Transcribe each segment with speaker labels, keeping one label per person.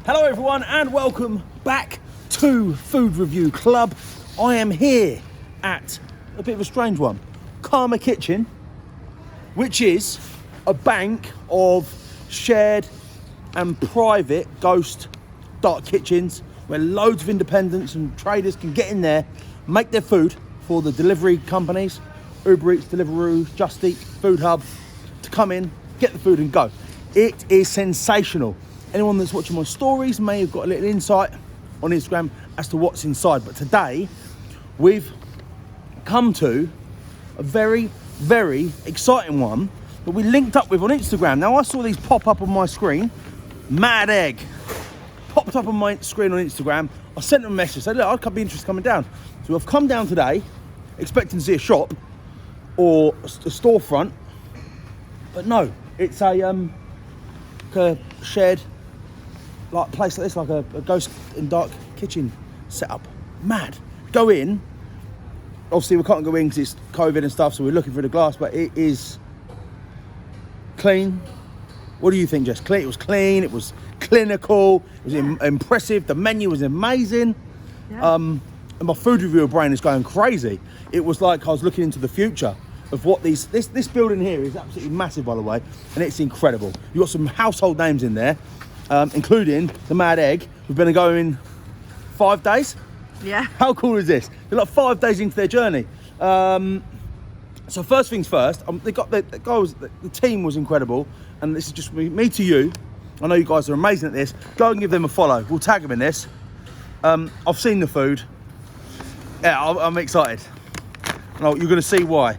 Speaker 1: Hello everyone and welcome back to Food Review Club. I am here at a bit of a strange one, Karma Kitchen, which is a bank of shared and private ghost dark kitchens where loads of independents and traders can get in there, make their food for the delivery companies, Uber Eats, Deliveroo, Just Eat, Food Hub, to come in, get the food and go. It is sensational. Anyone that's watching my stories may have got a little insight on Instagram as to what's inside. But today, we've come to a very, very exciting one that we linked up with on Instagram. Now, I saw these pop up on my screen. Mad Egg. Popped up on my screen on Instagram. I sent them a message, said, look, I'd be interested in coming down. So I've come down today, expecting to see a shop or a storefront. But no, it's a shared like place like this, like a ghost in dark kitchen setup. Mad. Go in. Obviously we can't go in because it's COVID and stuff, so we're looking through the glass, but it is clean. What do you think, Jess? It was clean, it was clinical, it was impressive, the menu was amazing. Yeah. And my food reviewer brain is going crazy. It was like I was looking into the future of what this building here is absolutely massive, by the way, and it's incredible. You've got some household names in there, including the Mad Egg, who've been going 5 days.
Speaker 2: Yeah.
Speaker 1: How cool is this? They're like 5 days into their journey. So first things first, the team was incredible, and this is just me to you. I know you guys are amazing at this. Go and give them a follow. We'll tag them in this. I've seen the food. Yeah, I'm excited. No, you're going to see why.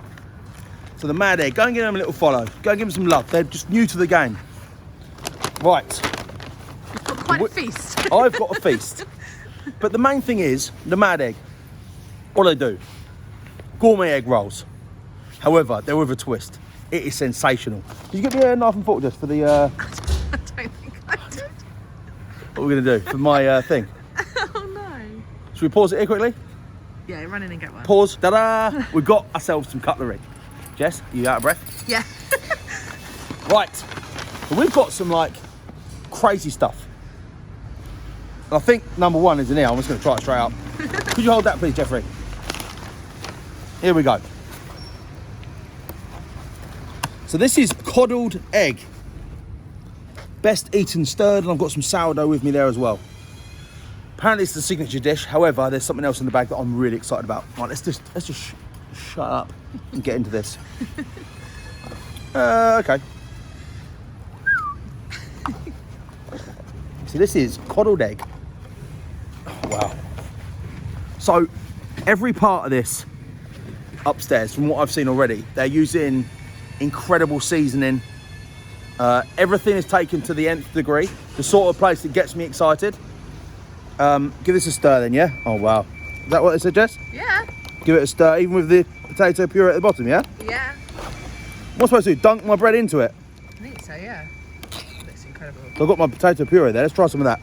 Speaker 1: So the Mad Egg, go and give them a little follow. Go and give them some love. They're just new to the game. Right.
Speaker 2: You've got quite a feast.
Speaker 1: I've got a feast. But the main thing is, the Mad Egg, what they do, gourmet egg rolls. However, they're with a twist. It is sensational. Did you get me a knife and fork just for the...
Speaker 2: I don't think I did.
Speaker 1: What are we going to do for my thing?
Speaker 2: Oh no.
Speaker 1: Should we pause it here quickly?
Speaker 2: Yeah, run in and get one.
Speaker 1: Pause. Ta-da! We've got ourselves some cutlery. Jess, are you out of breath?
Speaker 2: Yeah.
Speaker 1: Right. So we've got some like crazy stuff. And I think number one is in here. I'm just going to try it straight up. Could you hold that, please, Jeffrey? Here we go. So this is coddled egg. Best eaten stirred, and I've got some sourdough with me there as well. Apparently it's the signature dish. However, there's something else in the bag that I'm really excited about. Right, let's just shut up and get into this. Okay. So this is coddled egg. Oh, wow. So every part of this upstairs, from what I've seen already, they're using incredible seasoning. Everything is taken to the nth degree. The sort of place that gets me excited. Give this a stir then, yeah? Oh wow. Is that what they said, Jess?
Speaker 2: Yeah.
Speaker 1: Give it a stir, even with the potato puree at the bottom, yeah?
Speaker 2: Yeah.
Speaker 1: What am I supposed to do? Dunk my bread into it?
Speaker 2: I think so, yeah. Looks incredible.
Speaker 1: So I've got my potato puree there. Let's try some of that.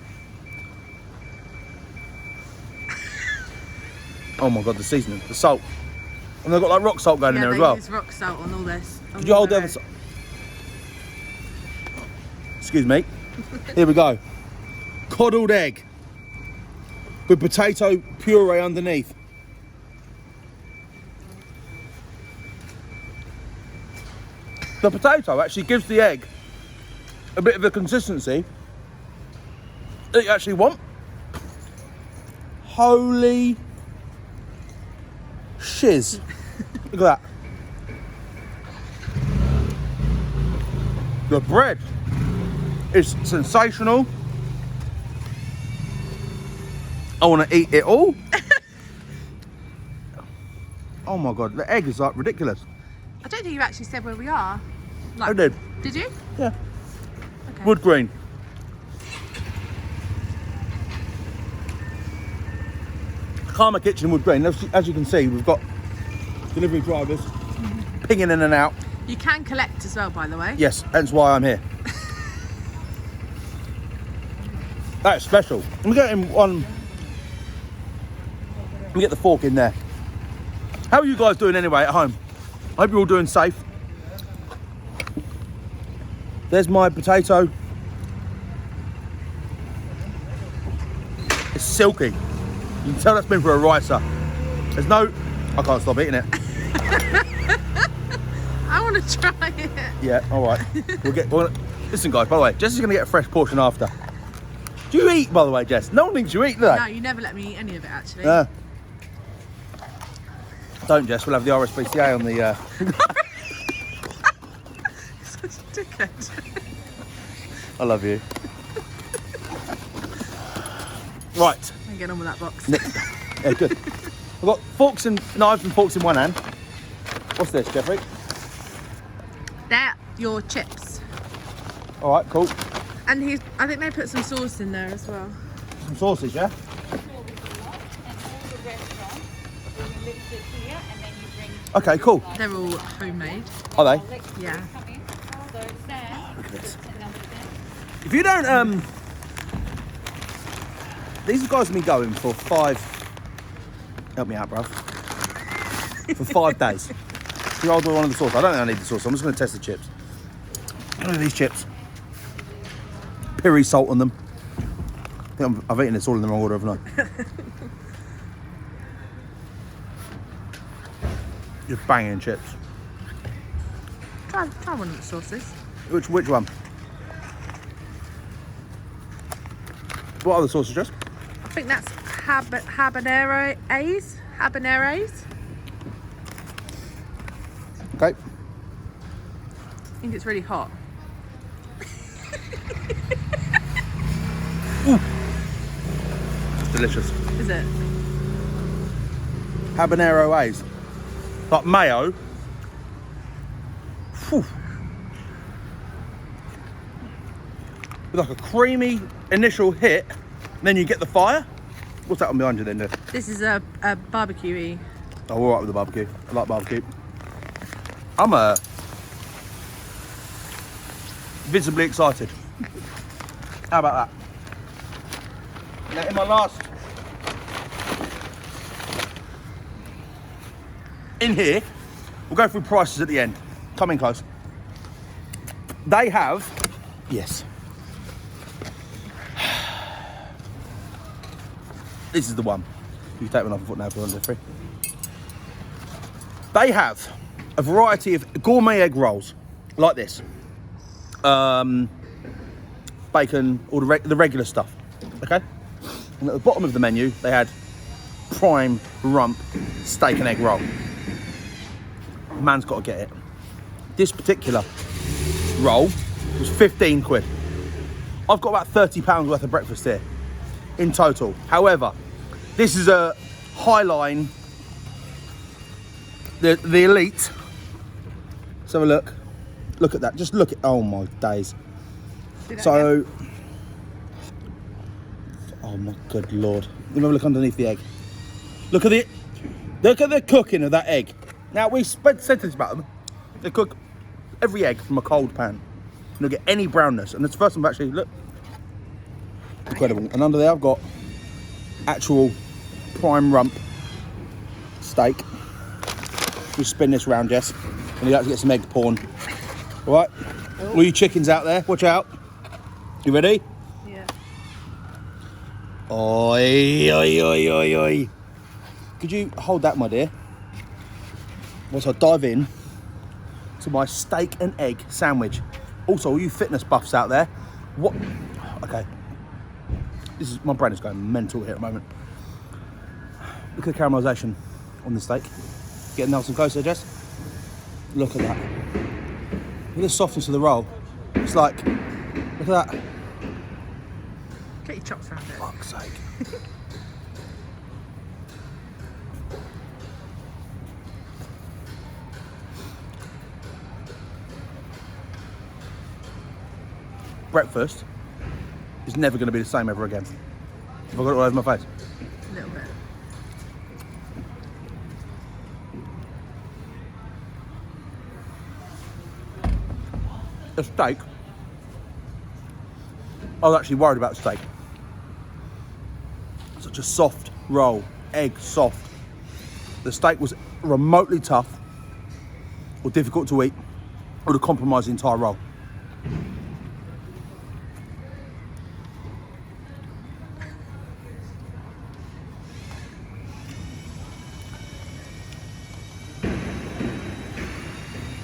Speaker 1: Oh my God, the seasoning, the salt. And they've got like rock salt going in there as well.
Speaker 2: Yeah, they use rock salt on all this.
Speaker 1: Could you hold the other side? Excuse me. Here we go. Coddled egg with potato puree underneath. The potato actually gives the egg a bit of a consistency that you actually want. Holy shiz. Look at that. The bread is sensational. I want to eat it all. Oh my God, the egg is like ridiculous.
Speaker 2: I don't think you actually said where we are. Like,
Speaker 1: I did.
Speaker 2: Did you?
Speaker 1: Yeah.
Speaker 2: Okay.
Speaker 1: Wood green. Karma Kitchen, Wood Green. As you can see, we've got delivery drivers pinging in and out.
Speaker 2: You can collect as well, by the way.
Speaker 1: Yes, hence why I'm here. That is special. I'm getting one. Let me get the fork in there. How are you guys doing anyway at home? I hope you're all doing safe. There's my potato It's silky. You can tell that's been for a ricer. There's no... I can't stop eating it.
Speaker 2: I want to try it.
Speaker 1: Yeah, all right. Listen, guys, by the way, Jess is going to get a fresh portion after. Do you eat, by the way, Jess? No one thinks you eat, do they?
Speaker 2: No, you never let me eat any of it, actually.
Speaker 1: Don't, Jess. We'll have the RSPCA on the...
Speaker 2: Such a dickhead.
Speaker 1: I love you. Right.
Speaker 2: I can get on with that box.
Speaker 1: Yeah, good. I've got knives and forks in one hand. What's this, Jeffrey?
Speaker 2: They're your chips.
Speaker 1: All right, cool.
Speaker 2: And I think they put some sauce in there as well.
Speaker 1: Some sausage, yeah? Okay, cool.
Speaker 2: They're all homemade.
Speaker 1: Are they?
Speaker 2: Yeah.
Speaker 1: Look at this. If you don't, these guys have been going for 5... Help me out, bruv. For 5 days. You order one of the sauce. I don't think I need the sauce. I'm just going to test the chips. Look at these chips. Peri salt on them. I think I've eaten this all in the wrong order, haven't I? Just banging chips.
Speaker 2: Try one of the sauces.
Speaker 1: Which one? What are the sauces, Jess?
Speaker 2: I think that's habaneros. Habaneros.
Speaker 1: Okay.
Speaker 2: I think it's really hot.
Speaker 1: It's delicious.
Speaker 2: Is it?
Speaker 1: Habanero A's. Like mayo. Whew. With like a creamy initial hit, and then you get the fire. What's that on behind you then, Liv?
Speaker 2: This is a barbecue-y.
Speaker 1: Oh, all right with the barbecue. I like barbecue. I'm visibly excited. How about that? Now in my last... In here, we'll go through prices at the end. Come in close. They have... Yes. This is the one. You can take one off and put now for under free. They have a variety of gourmet egg rolls, like this. Bacon, all the regular stuff, okay? And at the bottom of the menu, they had prime rump steak and egg roll. Man's got to get it. This particular roll was 15 quid. I've got about £30 worth of breakfast here in total. However, this is a high line, the elite. Let's have a look. Look at that. Just look at, oh my days. So, oh my good lord. Let me have a look underneath the egg. Look at the cooking of that egg. Now, we said this about them. They cook every egg from a cold pan. You don't get any brownness. And it's the first time I've actually, look. Incredible. And under there, I've got actual prime rump steak. We spin this round, Jess. And you like to get some egg porn. All right? Oh. All you chickens out there, watch out. You ready?
Speaker 2: Yeah.
Speaker 1: Oi, oi, oi, oi, oi. Could you hold that, my dear? Once I dive in to my steak and egg sandwich. Also, all you fitness buffs out there, what? Okay. My brain is going mental here at the moment. Look at the caramelisation on the steak. Getting nice and close there, Jess. Look at that. Look at the softness of the roll. It's like, look at that.
Speaker 2: Get your chops around it.
Speaker 1: Fuck's sake. Breakfast is never going to be the same ever again. Have I got it all over my face?
Speaker 2: A little bit.
Speaker 1: The steak, I was actually worried about the steak. Such a soft roll, egg soft. The steak was remotely tough or difficult to eat, or to compromise the entire roll.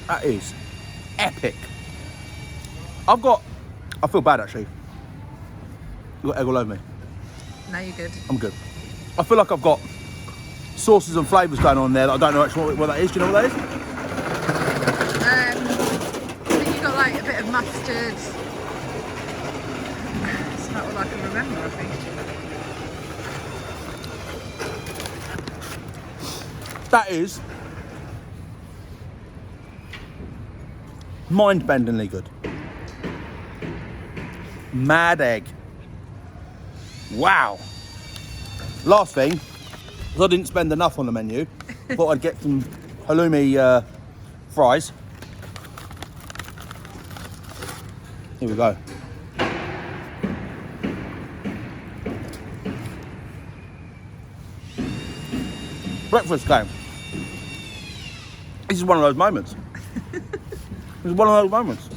Speaker 1: That is epic. I feel bad actually. You got egg all over me.
Speaker 2: No, you're good.
Speaker 1: I'm good. I feel like I've got sauces and flavours going on there that I don't know actually what that is. Do you know what that is?
Speaker 2: I think you got like a bit of mustard. It's not all I can remember, I think.
Speaker 1: That is mind-bendingly good. Mad egg. Wow. Last thing, because I didn't spend enough on the menu, thought I'd get some halloumi fries. Here we go. Breakfast game. This is one of those moments. This is one of those moments.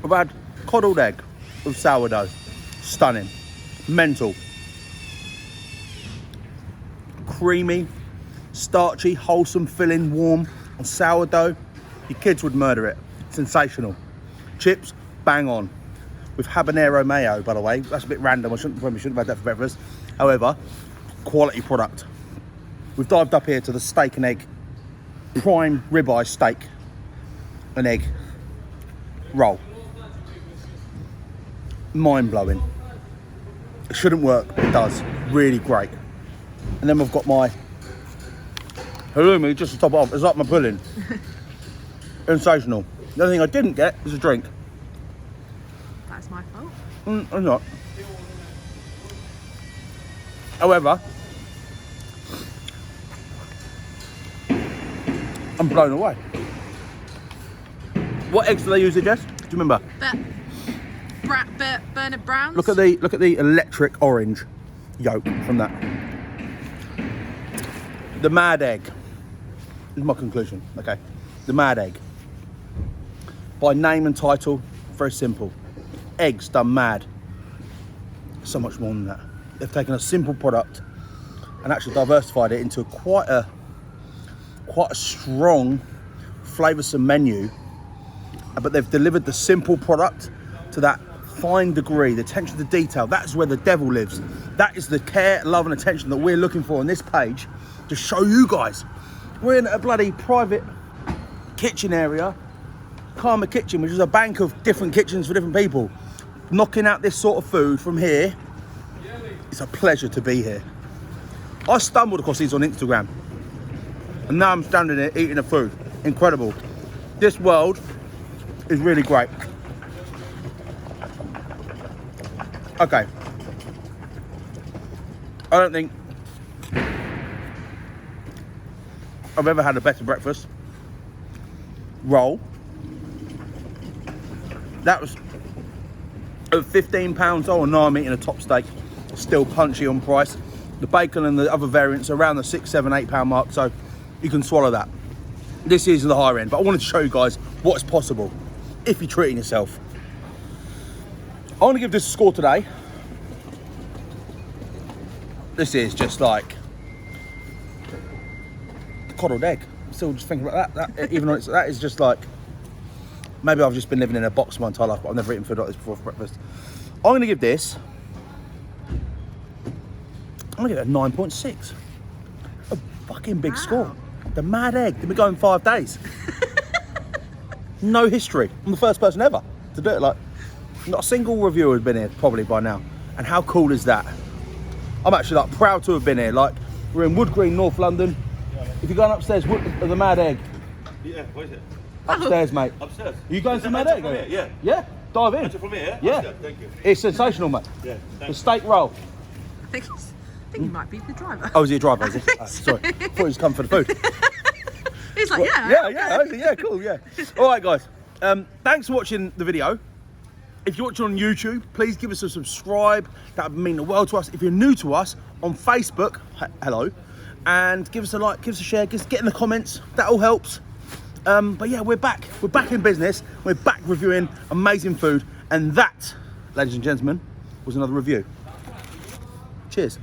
Speaker 1: I've had coddled egg with sourdough. Stunning. Mental. Creamy, starchy, wholesome, filling, warm on sourdough. Your kids would murder it. Sensational. Chips, bang on. With habanero mayo, by the way. That's a bit random. I probably shouldn't have had that for breakfast. However, quality product. We've dived up here to the steak and egg, prime ribeye steak and egg roll. Mind-blowing. It shouldn't work, but it does. Really great. And then we've got my halloumi just to top it off. It's like my pudding. Sensational. The only thing I didn't get is a drink.
Speaker 2: That's my fault.
Speaker 1: I'm not. However, I'm blown away. What eggs do they use, Jess? Do you remember?
Speaker 2: Bernard Browns.
Speaker 1: Look at the electric orange yolk from that. The mad egg is my conclusion. Okay, the mad egg. By name and title, very simple. Eggs done mad. So much more than that. They've taken a simple product and actually diversified it into quite a strong, flavoursome menu. But they've delivered the simple product to that fine degree, the attention to detail. That's where the devil lives. That is the care, love and attention that we're looking for on this page to show you guys. We're in a bloody private kitchen area, Karma Kitchen, which is a bank of different kitchens for different people. Knocking out this sort of food from here, it's a pleasure to be here. I stumbled across these on Instagram and now I'm standing here eating the food. Incredible. This world is really great. Okay. I don't think I've ever had a better breakfast. Roll. That was at £15. Oh no, I'm eating a top steak. Still punchy on price. The bacon and the other variants are around the £6, £7, £8 mark, so you can swallow that. This is the higher end, but I wanted to show you guys what's possible if you're treating yourself. I want to give this a score today. This is just like coddled egg. I'm still just thinking about that even though that is just like, maybe I've just been living in a box my entire life, but I've never eaten food like this before for breakfast. I'm going to give this, I'm going to give it a 9.6. A fucking big score. The mad egg. Did we go in 5 days? No history. I'm the first person ever to do it. Like, not a single reviewer has been here probably by now. And how cool is that? I'm actually like proud to have been here. Like, we're in Wood Green, North London. If you're going upstairs, the mad egg.
Speaker 3: Yeah, where is it?
Speaker 1: Upstairs, mate.
Speaker 3: Upstairs.
Speaker 1: Are you going to mad egg?
Speaker 3: Yeah.
Speaker 1: Yeah? Dive in.
Speaker 3: From here?
Speaker 1: Yeah.
Speaker 3: Good, thank you.
Speaker 1: It's sensational, mate.
Speaker 3: Yeah,
Speaker 1: The
Speaker 3: thanks.
Speaker 1: steak roll.
Speaker 2: I think you might be the driver.
Speaker 1: Oh, is he a driver? Is he?
Speaker 2: think
Speaker 1: Oh,
Speaker 2: so.
Speaker 1: sorry. I thought he was coming for the food.
Speaker 2: He's like,
Speaker 1: Yeah, cool, yeah. All right, guys. Thanks for watching the video. If you're watching on YouTube, please give us a subscribe. That would mean the world to us. If you're new to us on Facebook, hello, and give us a like, give us a share, get in the comments. That all helps. But yeah, we're back. We're back in business. We're back reviewing amazing food, and that, ladies and gentlemen, was another review. Cheers.